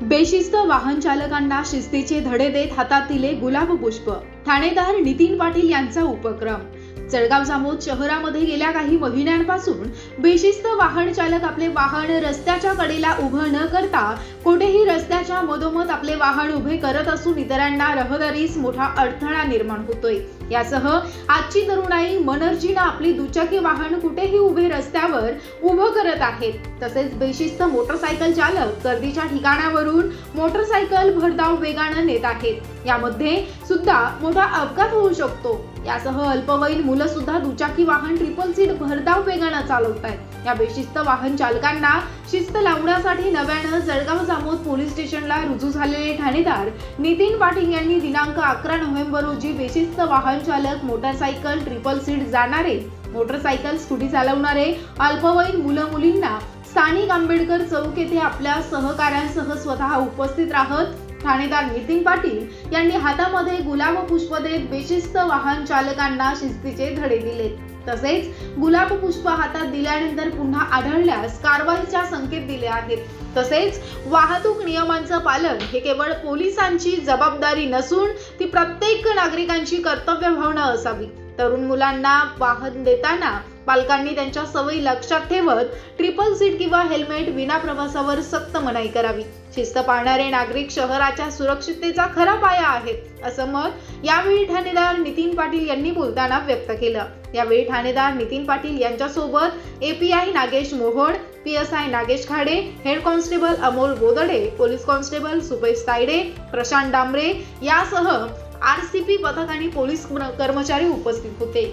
बेशिस्त वाहन चालकांना शिस्तीचे धडे देत हातात दिले गुलाब पुष्प। ठाणेदार नितीन पाटील यांचा उपक्रम। जळगाव जामोद शहरामध्ये गेल्या काही महिन्यांपासून बेशिस्त वाहन चालक आपले वाहन रस्त्याच्या कडेला उभं न करता कोठेही रस्त्याच्या मधोमध आपले वाहन उभे करत असून इतरांना रहदारीस मोठा अडथळा निर्माण होतोय। यासह आजची तरुणाई मनर्जीने आपली दुचाकी वाहन कुठेही उभे रस्त्यावर उभं करत आहेत। तसेच बेशिस्त मोटरसायकल चालक गर्दीच्या ठिकाणावरून मोटरसायकल भरधाव वेगाने नेत आहेत। यामध्ये सुद्धा मोठा अपघात होऊ शकतो। यासह अल्पवयीन मुलं सुद्धा दुचाकी वाहन ट्रिपल सीट भरधाव वेगाने चालवतात। या बेशिस्त वाहन चालकांना शिस्त लावण्यासाठी नव्याने जळगाव जामोद पोलीस स्टेशनला रुजू झालेले ठाणेदार नितीन पाटील यांनी दिनांक 11 नोव्हेंबर रोजी बेशिस्त वाहन चालक, मोटरसायकल ट्रिपल सीट जाणारे, मोटरसायकल स्कूटी चालवणारे अल्पवयीन मुलं मुलींना स्थानिक आंबेडकर चौक येथे आपल्या सहकाऱ्यांसह स्वतः उपस्थित राहत ठाणेदार नितीन पाटील यांनी हातामध्ये गुलाब पुष्प देत बेशिस्त वाहन चालकांना शिस्तीचे धडे दिले। तसेच गुलाब पुष्प हातात दिल्यानंतर पुन्हा आढळल्यास कारवाईच्या संकेत दिले आहेत। तसेच वाहतूक नियमांचं पालन हे केवळ पोलिसांची जबाबदारी नसून ती प्रत्येक नागरिकांची कर्तव्य भावना असावी। तरुण मुलांना वाहन देताना पालकांनी त्यांच्या सवयी लक्षात ठेवत ट्रिपल सीट किंवा हेल्मेट विना प्रवासावर सक्त मनाई करावी। शिस्त पाळणारे नागरिक शहराच्या सुरक्षिततेचा खरा पाया आहेत, असं मत यावेळी ठाणेदार नितीन पाटील यांनी बोलताना व्यक्त केलं। यावेळी ठाणेदार नितीन पाटील यांच्यासोबत A P I Nagesh Mohod, P S I Nagesh Khade, head constable Amol Bodade, police constable Supesh Tayde, Prashant Dambare यासह आरसीपी पथक आणि पोलीस कर्मचारी उपस्थित होते।